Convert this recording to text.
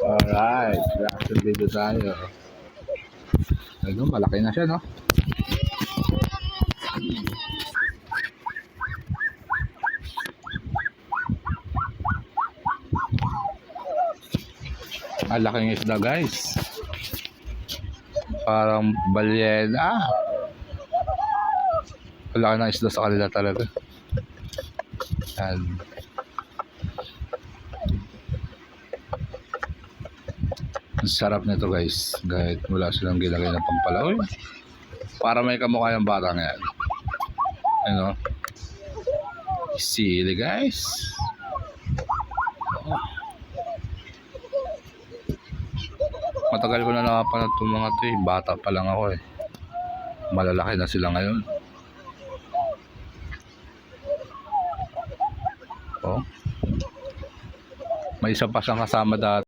Alright, reaction video tayo. Ayun, malaki na siya, no? Ang laking isda, guys. Parang balyena. Ang laki ng isda sa kanila talaga. Yan. Ang sarap nito, guys. Kahit wala silang gilagay ng pampalaoy. Para may kamukha yung batang yan. Ano? Sili, guys. Matagal ko na nakapanood itong mga ito eh. Bata pa lang ako eh. Malalaki na sila ngayon. Oh. May isa pa siyang kasama dati.